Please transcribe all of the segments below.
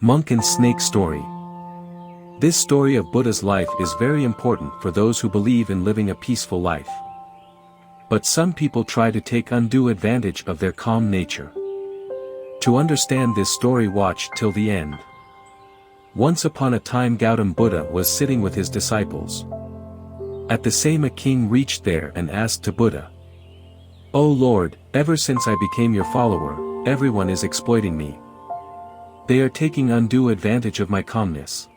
Monk and Snake Story. This story of Buddha's life is very important for those who believe in living a peaceful life. But some people try to take undue advantage of their calm nature. To understand this story, watch till the end. Once upon a time Gautam Buddha was sitting with his disciples. At the same a king reached there and asked to Buddha, "O Lord, ever since I became your follower, everyone is exploiting me. They are taking undue advantage of my calmness.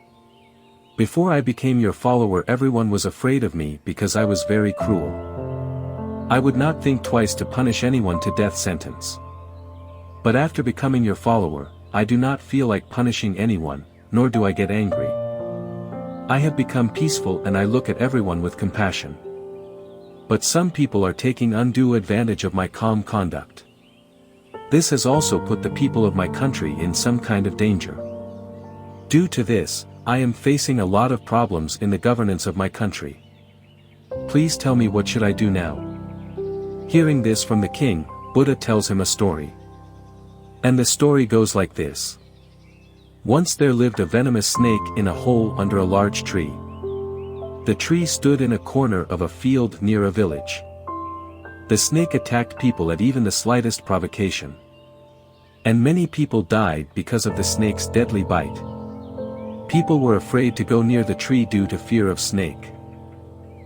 Before I became your follower everyone was afraid of me because I was very cruel. I would not think twice to punish anyone to death sentence. But after becoming your follower, I do not feel like punishing anyone, nor do I get angry. I have become peaceful and I look at everyone with compassion. But some people are taking undue advantage of my calm conduct. This has also put the people of my country in some kind of danger. Due to this, I am facing a lot of problems in the governance of my country. Please tell me what should I do now?" Hearing this from the king, Buddha tells him a story. And the story goes like this. Once there lived a venomous snake in a hole under a large tree. The tree stood in a corner of a field near a village. The snake attacked people at even the slightest provocation. And many people died because of the snake's deadly bite. People were afraid to go near the tree due to fear of snake.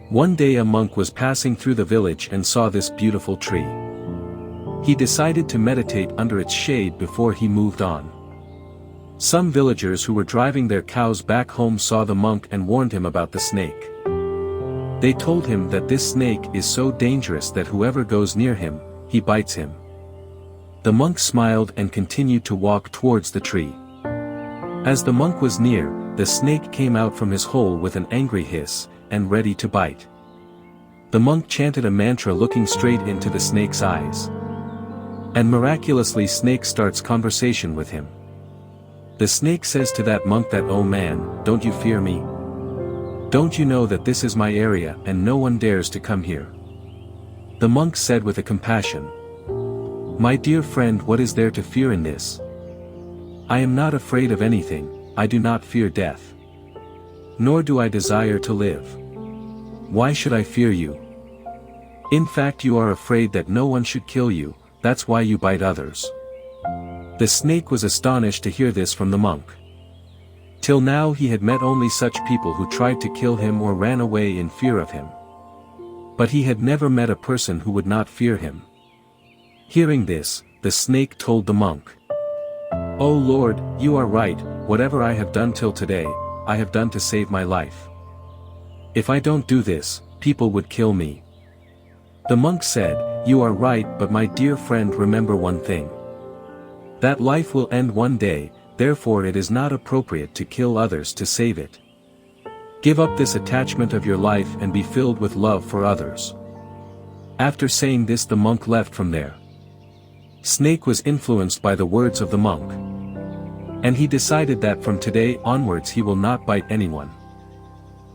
One day a monk was passing through the village and saw this beautiful tree. He decided to meditate under its shade before he moved on. Some villagers who were driving their cows back home saw the monk and warned him about the snake. They told him that this snake is so dangerous that whoever goes near him, he bites him. The monk smiled and continued to walk towards the tree. As the monk was near, the snake came out from his hole with an angry hiss, and ready to bite. The monk chanted a mantra looking straight into the snake's eyes. And miraculously snake starts conversation with him. The snake says to that monk that, "Oh man, don't you fear me? Don't you know that this is my area and no one dares to come here?" The monk said with a compassion, "My dear friend, what is there to fear in this? I am not afraid of anything, I do not fear death. Nor do I desire to live. Why should I fear you? In fact you are afraid that no one should kill you, that's why you bite others." The snake was astonished to hear this from the monk. Till now he had met only such people who tried to kill him or ran away in fear of him. But he had never met a person who would not fear him. Hearing this, the snake told the monk, "O Lord, you are right, whatever I have done till today, I have done to save my life. If I don't do this, people would kill me." The monk said, "You are right, but my dear friend, remember one thing. That life will end one day, therefore it is not appropriate to kill others to save it. Give up this attachment of your life and be filled with love for others." After saying this the monk left from there. Snake was influenced by the words of the monk. And he decided that from today onwards he will not bite anyone.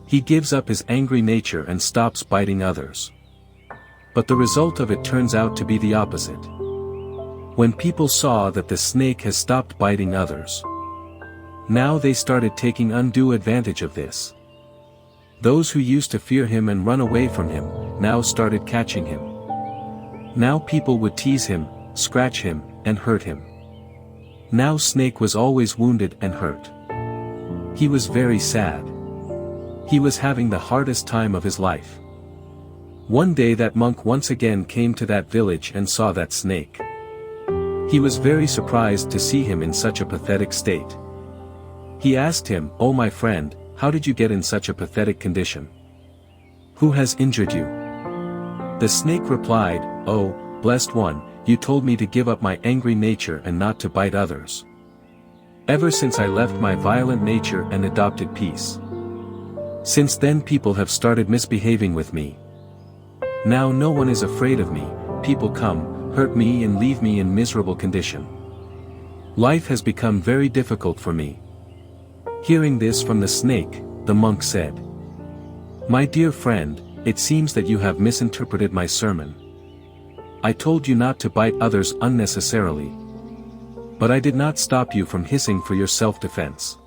He gives up his angry nature and stops biting others. But the result of it turns out to be the opposite. When people saw that the snake has stopped biting others, now they started taking undue advantage of this. Those who used to fear him and run away from him, now started catching him. Now people would tease him, scratch him, and hurt him. Now snake was always wounded and hurt. He was very sad. He was having the hardest time of his life. One day that monk once again came to that village and saw that snake. He was very surprised to see him in such a pathetic state. He asked him, "Oh my friend, how did you get in such a pathetic condition? Who has injured you?" The snake replied, "Oh, blessed one, you told me to give up my angry nature and not to bite others. Ever since I left my violent nature and adopted peace. Since then people have started misbehaving with me. Now no one is afraid of me, people come, hurt me and leave me in miserable condition. Life has become very difficult for me." Hearing this from the snake, the monk said, "My dear friend, it seems that you have misinterpreted my sermon. I told you not to bite others unnecessarily. But I did not stop you from hissing for your self-defense.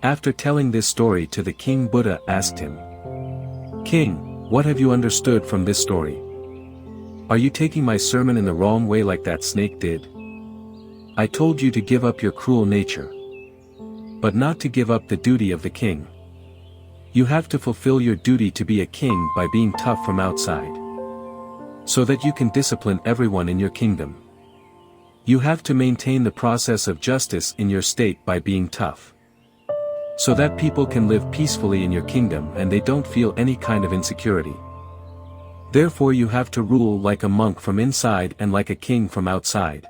After telling this story to the king, Buddha asked him, "King, what have you understood from this story? Are you taking my sermon in the wrong way like that snake did? I told you to give up your cruel nature, but not to give up the duty of the king. You have to fulfill your duty to be a king by being tough from outside, so that you can discipline everyone in your kingdom. You have to maintain the process of justice in your state by being tough, so that people can live peacefully in your kingdom and they don't feel any kind of insecurity. Therefore you have to rule like a monk from inside and like a king from outside.